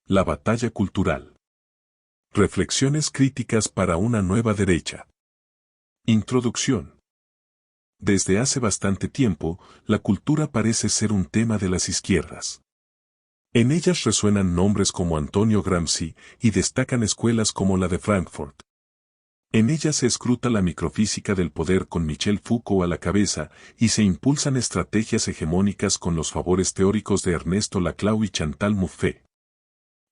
La batalla cultural. Reflexiones críticas para una nueva derecha. Introducción. Desde hace bastante tiempo, la cultura parece ser un tema de las izquierdas. En ellas resuenan nombres como Antonio Gramsci y destacan escuelas como la de Frankfurt. En ellas se escruta la microfísica del poder con Michel Foucault a la cabeza y se impulsan estrategias hegemónicas con los favores teóricos de Ernesto Laclau y Chantal Mouffe.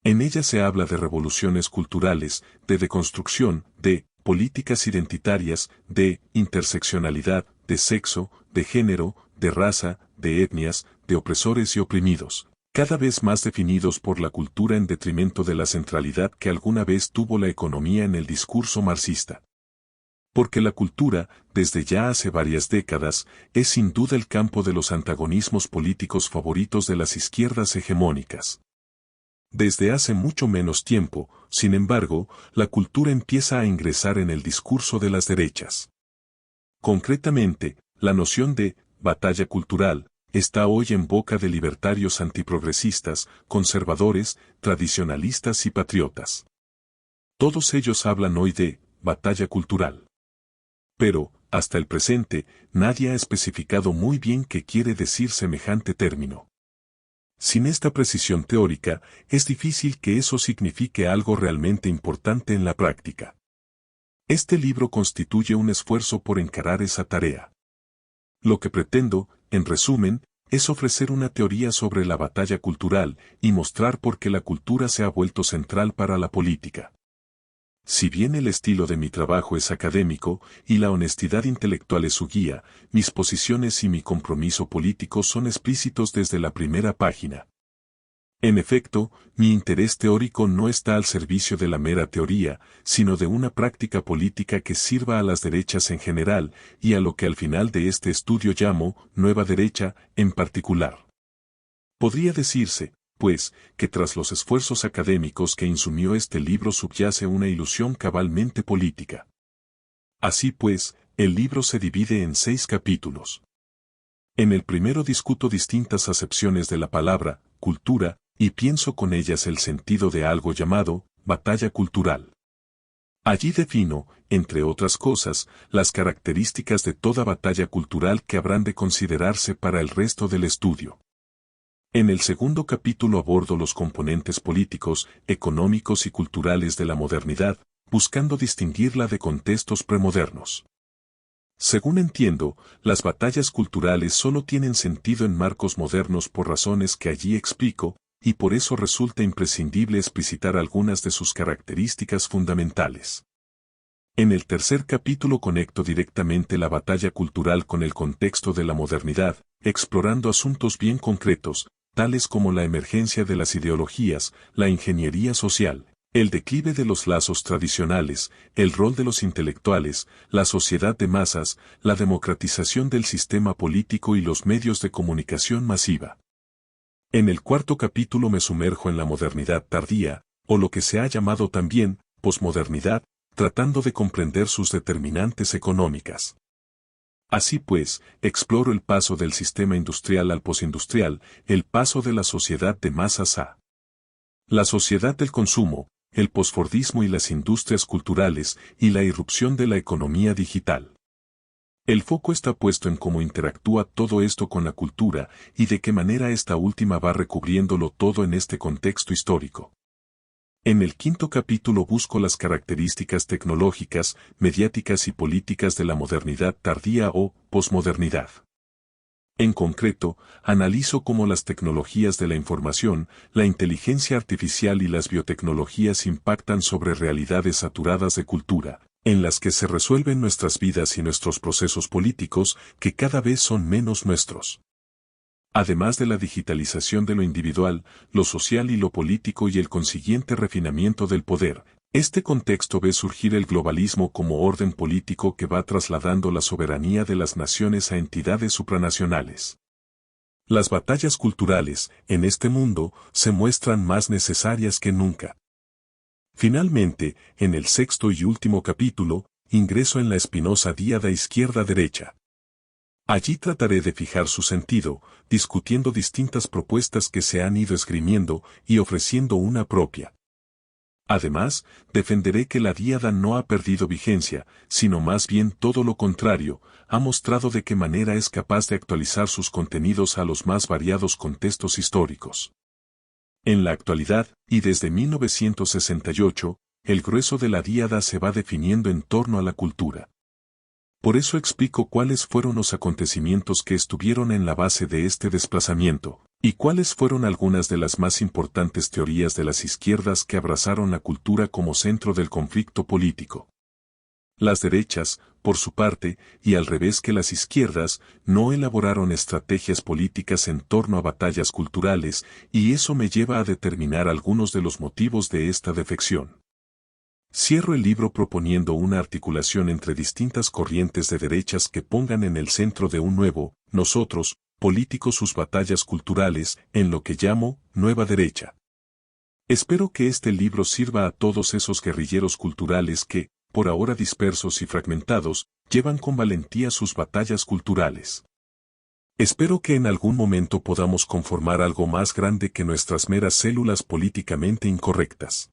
En ella se habla de revoluciones culturales, de deconstrucción, de políticas identitarias, de interseccionalidad, de sexo, de género, de raza, de etnias, de opresores y oprimidos, cada vez más definidos por la cultura en detrimento de la centralidad que alguna vez tuvo la economía en el discurso marxista. Porque la cultura, desde ya hace varias décadas, es sin duda el campo de los antagonismos políticos favoritos de las izquierdas hegemónicas. Desde hace mucho menos tiempo, sin embargo, la cultura empieza a ingresar en el discurso de las derechas. Concretamente, la noción de batalla cultural está hoy en boca de libertarios antiprogresistas, conservadores, tradicionalistas y patriotas. Todos ellos hablan hoy de batalla cultural. Pero, hasta el presente, nadie ha especificado muy bien qué quiere decir semejante término. Sin esta precisión teórica, es difícil que eso signifique algo realmente importante en la práctica. Este libro constituye un esfuerzo por encarar esa tarea. Lo que pretendo, en resumen, es ofrecer una teoría sobre la batalla cultural y mostrar por qué la cultura se ha vuelto central para la política. Si bien el estilo de mi trabajo es académico y la honestidad intelectual es su guía, mis posiciones y mi compromiso político son explícitos desde la primera página. En efecto, mi interés teórico no está al servicio de la mera teoría, sino de una práctica política que sirva a las derechas en general y a lo que al final de este estudio llamo nueva derecha en particular. Podría decirse, pues, que tras los esfuerzos académicos que insumió este libro subyace una ilusión cabalmente política. Así pues, el libro se divide en 6 capítulos. En el primero discuto distintas acepciones de la palabra, cultura, y pienso con ellas el sentido de algo llamado, batalla cultural. Allí defino, entre otras cosas, las características de toda batalla cultural que habrán de considerarse para el resto del estudio. En el segundo capítulo abordo los componentes políticos, económicos y culturales de la modernidad, buscando distinguirla de contextos premodernos. Según entiendo, las batallas culturales solo tienen sentido en marcos modernos por razones que allí explico, y por eso resulta imprescindible explicitar algunas de sus características fundamentales. En el tercer capítulo conecto directamente la batalla cultural con el contexto de la modernidad, explorando asuntos bien concretos, tales como la emergencia de las ideologías, la ingeniería social, el declive de los lazos tradicionales, el rol de los intelectuales, la sociedad de masas, la democratización del sistema político y los medios de comunicación masiva. En el cuarto capítulo me sumerjo en la modernidad tardía, o lo que se ha llamado también, posmodernidad, tratando de comprender sus determinantes económicas. Así pues, exploro el paso del sistema industrial al posindustrial, el paso de la sociedad de masas a la sociedad del consumo, el posfordismo y las industrias culturales, y la irrupción de la economía digital. El foco está puesto en cómo interactúa todo esto con la cultura y de qué manera esta última va recubriéndolo todo en este contexto histórico. En el quinto capítulo busco las características tecnológicas, mediáticas y políticas de la modernidad tardía o posmodernidad. En concreto, analizo cómo las tecnologías de la información, la inteligencia artificial y las biotecnologías impactan sobre realidades saturadas de cultura, en las que se resuelven nuestras vidas y nuestros procesos políticos, que cada vez son menos nuestros. Además de la digitalización de lo individual, lo social y lo político y el consiguiente refinamiento del poder, este contexto ve surgir el globalismo como orden político que va trasladando la soberanía de las naciones a entidades supranacionales. Las batallas culturales, en este mundo, se muestran más necesarias que nunca. Finalmente, en el sexto y último capítulo, ingreso en la espinosa díada izquierda-derecha. Allí trataré de fijar su sentido, discutiendo distintas propuestas que se han ido esgrimiendo y ofreciendo una propia. Además, defenderé que la Díada no ha perdido vigencia, sino más bien todo lo contrario, ha mostrado de qué manera es capaz de actualizar sus contenidos a los más variados contextos históricos. En la actualidad, y desde 1968, el grueso de la Díada se va definiendo en torno a la cultura. Por eso explico cuáles fueron los acontecimientos que estuvieron en la base de este desplazamiento, y cuáles fueron algunas de las más importantes teorías de las izquierdas que abrazaron la cultura como centro del conflicto político. Las derechas, por su parte, y al revés que las izquierdas, no elaboraron estrategias políticas en torno a batallas culturales, y eso me lleva a determinar algunos de los motivos de esta defección. Cierro el libro proponiendo una articulación entre distintas corrientes de derechas que pongan en el centro de un nuevo, nosotros, políticos sus batallas culturales, en lo que llamo, nueva derecha. Espero que este libro sirva a todos esos guerrilleros culturales que, por ahora dispersos y fragmentados, llevan con valentía sus batallas culturales. Espero que en algún momento podamos conformar algo más grande que nuestras meras células políticamente incorrectas.